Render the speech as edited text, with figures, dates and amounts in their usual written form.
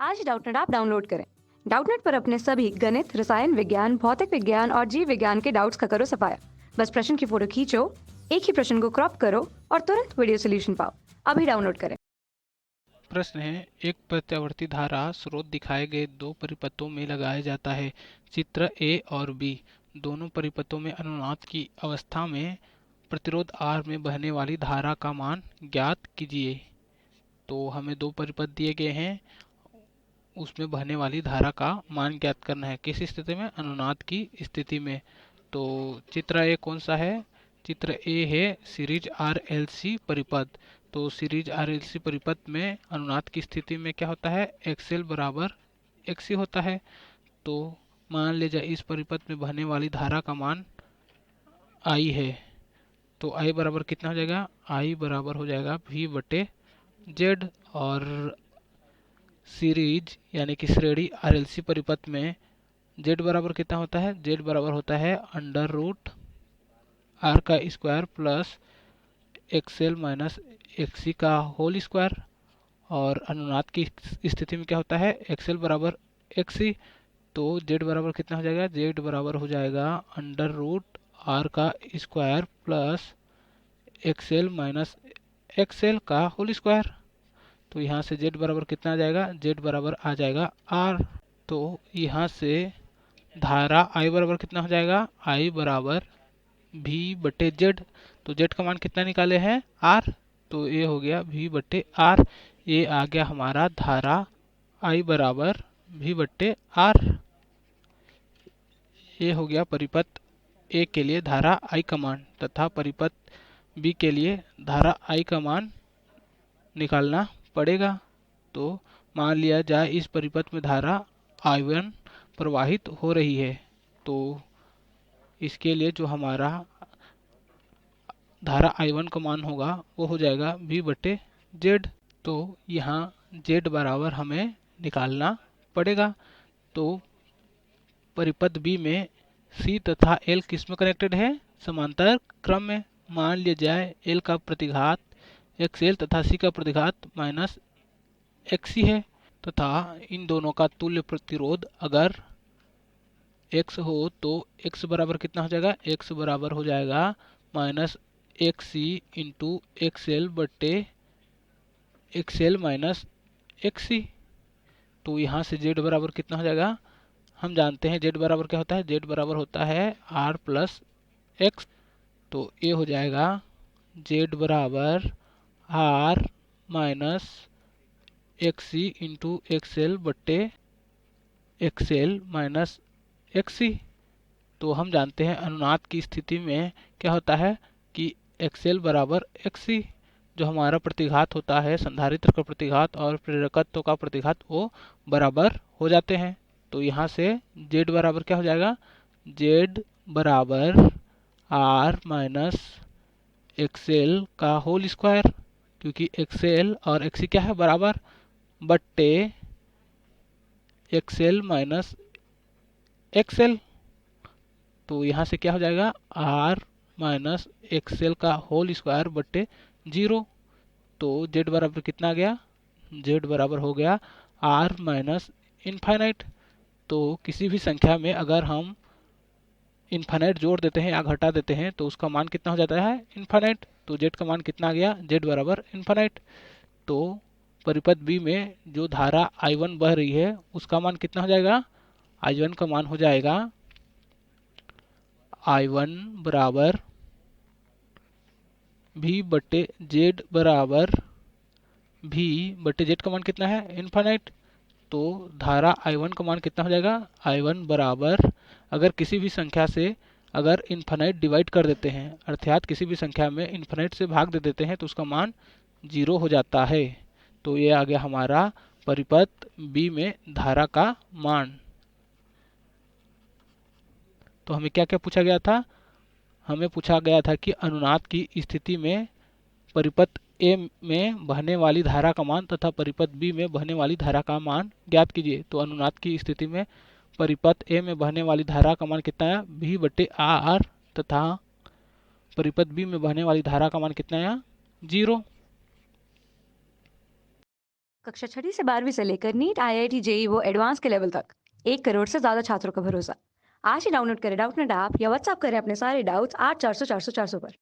आज Doubtnut app download करें। Doubtnut पर अपने सभी गणित, रसायन विज्ञान, भौतिक विज्ञान और जीव विज्ञान के डाउट्स का करो सफाया। बस प्रश्न की फोटो खींचो, एक ही प्रश्न को क्रॉप करो और तुरंत वीडियो सोल्यूशन पाओ। अभी डाउनलोड करें। प्रश्न है, एक प्रत्यावर्ती धारा स्रोत दिखाए गए दो परिपथों में लगाया जाता है। चित्र ए और बी दोनों परिपथों में अनुनाद की अवस्था में प्रतिरोध R में बहने वाली धारा का मान ज्ञात कीजिए। तो हमें दो परिपथ दिए गए हैं, उसमें बहने वाली धारा का मान ज्ञात करना है। किस स्थिति में? अनुनाद की स्थिति में। तो चित्र ए कौन सा है? चित्र ए है सीरीज आर एल सी परिपथ। तो सीरीज आर एल सी परिपथ में अनुनाद की स्थिति में क्या होता है? एक्सएल बराबर एक्सी होता है। तो मान लीजिए इस परिपथ में बहने वाली धारा का मान आई है। तो आई बराबर कितना हो जाएगा? आई बराबर हो जाएगा V बटे जेड। और सीरीज यानी कि श्रेणी आरएलसी परिपथ में जेड बराबर कितना होता है? जेड बराबर होता है अंडर रूट आर का square plus X L minus X C का होल स्क्वायर। और अनुनाद की स्थिति में क्या होता है? एक्सएल बराबर एक्सी। तो जेड बराबर कितना हो जाएगा? जेड बराबर हो जाएगा अंडर रूट आर का square plus X L minus XL का होल स्क्वायर। तो यहाँ से जेड बराबर कितना आ जाएगा? जेड बराबर आ जाएगा आर। तो यहाँ से धारा आई बराबर कितना हो जाएगा? आई बराबर V बटे जेड। तो जेड का मान कितना निकाले हैं? आर। तो ये हो गया V बटे आर। ये आ गया हमारा धारा आई बराबर V बटे आर। ये हो गया परिपथ ए के लिए धारा आई का मान, तथा परिपथ बी के लिए धारा आई का मान निकालना पड़ेगा। तो मान लिया जाए इस परिपथ में धारा I1 प्रवाहित हो रही है। तो इसके लिए जो हमारा धारा I1 का मान होगा वो हो जाएगा V बटे जेड। तो यहाँ जेड बराबर हमें निकालना पड़ेगा। तो परिपथ बी में सी तथा एल किस में कनेक्टेड है? समांतर क्रम में। मान लिया जाए एल का प्रतिघात एक्सएल तथा सी का प्रतिघात माइनस एक्सी है, तथा इन दोनों का तुल्य प्रतिरोध अगर x हो तो x बराबर कितना हो जाएगा? x बराबर हो जाएगा माइनस एक्सी इंटू एक्सएल बटे एक्सएल माइनस एक्सी। तो यहाँ से z बराबर कितना हो जाएगा? हम जानते हैं z बराबर क्या होता है? z बराबर होता है r प्लस एक्स। तो ये हो जाएगा z बराबर r minus X C into X L बटे एक्सएल माइनस एक्सी। तो हम जानते हैं अनुनाद की स्थिति में क्या होता है कि एक्सएल बराबर एक्सी। जो हमारा प्रतिघात होता है, संधारित्र का प्रतिघात और प्रेरकत्व का प्रतिघात, वो बराबर हो जाते हैं। तो यहाँ से z बराबर क्या हो जाएगा? z बराबर r माइनस एक्सएल का होल स्क्वायर, क्योंकि एक्सएल और एक्सी क्या है? बराबर, बट्टे एक्सएल माइनस एक्सएल। तो यहाँ से क्या हो जाएगा? r माइनस एक्सएल का होल स्क्वायर बट्टे 0। तो z बराबर कितना आ गया? z बराबर हो गया r माइनस इनफाइनाइट। तो किसी भी संख्या में अगर हम इनफाइनाइट जोड़ देते हैं या घटा देते हैं तो उसका मान कितना हो जाता है? इनफाइनाइट। तो z का मान कितना आ गया? z बराबर इनफाइनाइट। तो परिपथ बी में जो धारा I1 बह रही है उसका मान कितना हो जाएगा? I1 का मान हो जाएगा I1 बराबर V बटे जेड बराबर V बटे जेड का मान कितना है? इनफाइनाइट। तो धारा I1 का मान कितना हो जाएगा? I1 बराबर, अगर किसी भी संख्या से अगर इनफाइनाइट डिवाइड कर देते हैं, अर्थात किसी भी संख्या में इनफाइनाइट से भाग दे देते हैं, तो उसका मान 0 हो जाता है। तो ये आ गया हमारा परिपथ बी में धारा का मान। तो हमें क्या क्या पूछा गया था? हमें पूछा गया था कि अनुनाद की स्थिति में परिपथ ए में बहने वाली धारा का मान तथा परिपथ बी में बहने वाली धारा का मान ज्ञात कीजिए। तो अनुनाद की स्थिति में परिपथ ए में बहने वाली धारा का मान कितना है? V बटे आर। तथा परिपथ बी में बहने वाली धारा का मान कितना है? 0। कक्षा छठी से 12वीं से लेकर नीट IIT जेई वो एडवांस के लेवल तक 1 करोड़ से ज्यादा छात्रों का भरोसा। आज ही डाउनलोड करें डाउटनेट ऐप या व्हाट्सएप करें अपने सारे डाउट्स 8400 400 400 पर।